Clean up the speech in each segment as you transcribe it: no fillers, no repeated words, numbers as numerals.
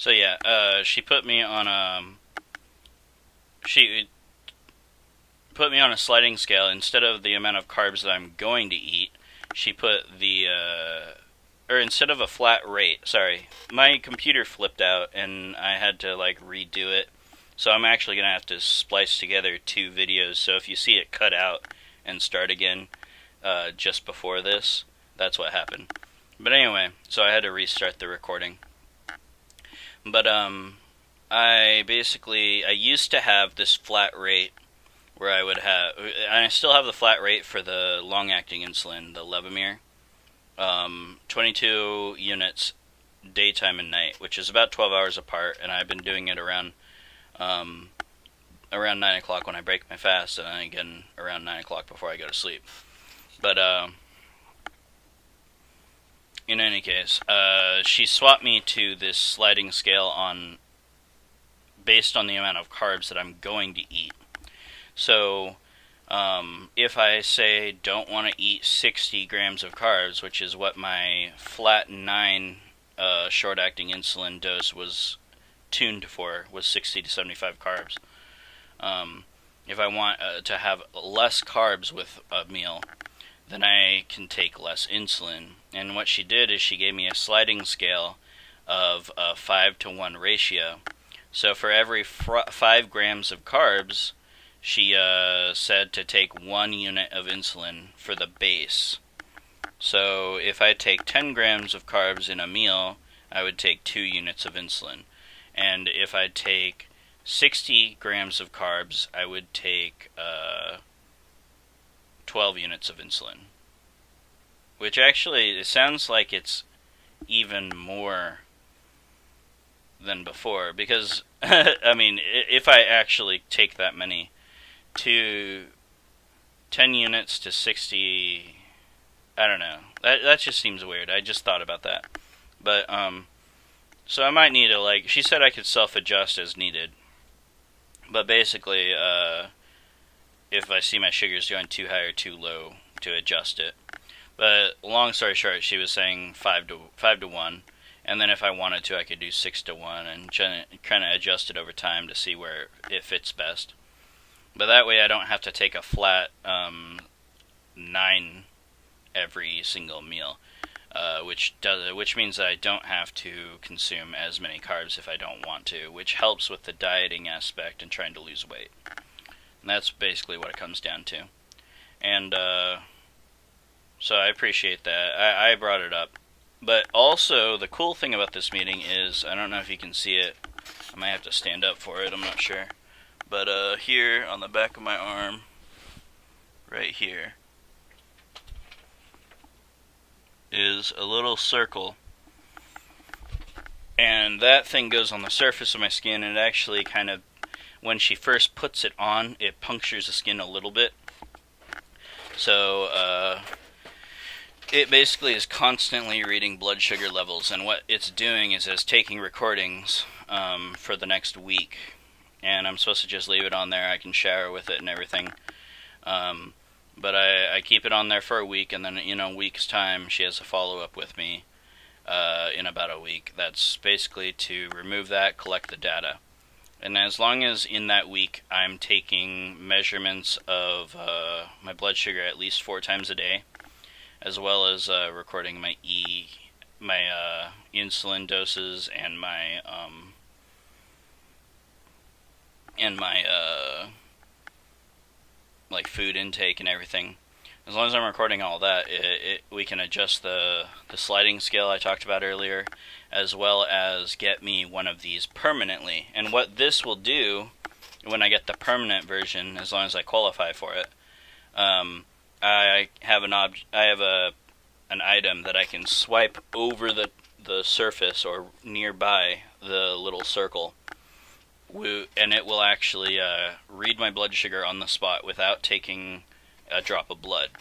So yeah, she put me on she put me on a sliding scale. Instead of the amount of carbs that I'm going to eat, she put or instead of a flat rate, sorry, my computer flipped out and I had to like redo it. So I'm actually going to have to splice together two videos. So if you see it cut out and start again just before this, that's what happened. But anyway, so I had to restart the recording. But I used to have this flat rate where I would have, and I still have the flat rate for the long-acting insulin, the Levemir, 22 units daytime and night, which is about 12 hours apart, and I've been doing it around 9 o'clock when I break my fast, and then again around 9 o'clock before I go to sleep. But in any case, she swapped me to this sliding scale based on the amount of carbs that I'm going to eat. So, if I say don't want to eat 60 grams of carbs, which is what my flat 9 short-acting insulin dose was tuned for, was 60 to 75 carbs. If I want to have less carbs with a meal, then I can take less insulin. And what she did is she gave me a sliding scale of a 5-to-1 ratio. So for every 5 grams of carbs, she said to take 1 unit of insulin for the base. So if I take 10 grams of carbs in a meal, I would take 2 units of insulin. And if I take 60 grams of carbs, I would take 12 units of insulin. Which actually, it sounds like it's even more than before. Because, I mean, if I actually take that many, to 10 units to 60, I don't know. That just seems weird. I just thought about that. But, so I might need to, like, she said I could self-adjust as needed. But basically, if I see my sugars going too high or too low, to adjust it. But long story short, she was saying 5 to 1, and then if I wanted to, I could do 6 to 1, and kind of adjust it over time to see where it fits best. But that way, I don't have to take a flat 9 every single meal, which means that I don't have to consume as many carbs if I don't want to, which helps with the dieting aspect and trying to lose weight. And that's basically what it comes down to. And so I appreciate that. I brought it up. But also, the cool thing about this meeting is, I don't know if you can see it. I might have to stand up for it, I'm not sure. But here on the back of my arm, right here, is a little circle. And that thing goes on the surface of my skin, and it actually kind of, when she first puts it on, it punctures the skin a little bit. So, it basically is constantly reading blood sugar levels, and what it's doing is it's taking recordings for the next week, and I'm supposed to just leave it on there. I can shower with it and everything, but I keep it on there for a week, and then in a week's time she has a follow-up with me in about a week. That's basically to remove that, collect the data, and as long as in that week I'm taking measurements of my blood sugar at least 4 times a day, as well as recording my insulin doses and my like food intake and everything. As long as I'm recording all that, we can adjust the sliding scale I talked about earlier, as well as get me one of these permanently. And what this will do, when I get the permanent version, as long as I qualify for it, I have an item that I can swipe over the surface or nearby the little circle, and it will actually read my blood sugar on the spot without taking a drop of blood.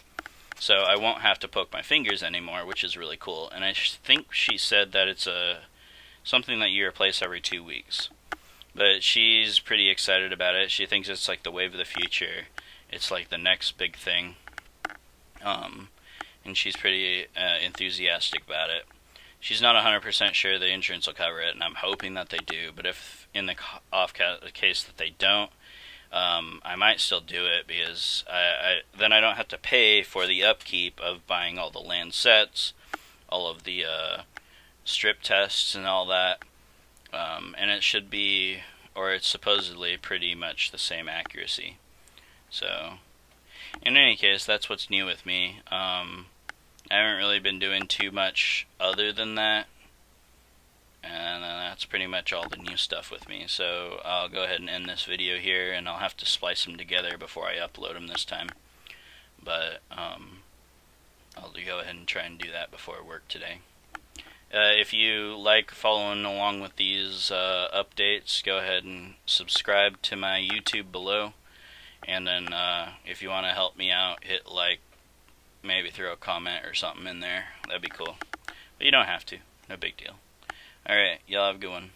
So I won't have to poke my fingers anymore, which is really cool. And I think she said that it's something that you replace every 2 weeks. But she's pretty excited about it. She thinks it's like the wave of the future. It's like the next big thing. And she's pretty enthusiastic about it. she's not 100% sure the insurance will cover it, and I'm hoping that they do. But if in the off case that they don't, I might still do it, because then I don't have to pay for the upkeep of buying all the land sets, all of the strip tests and all that. And it should be, or it's supposedly pretty much the same accuracy. So, in any case, that's what's new with me. I haven't really been doing too much other than that, and that's pretty much all the new stuff with me. So I'll go ahead and end this video here, and I'll have to splice them together before I upload them this time. But I'll go ahead and try and do that before work today. If you like following along with these updates, go ahead and subscribe to my YouTube below. And then if you want to help me out, hit like, maybe throw a comment or something in there. That'd be cool. But you don't have to. No big deal. Alright, y'all have a good one.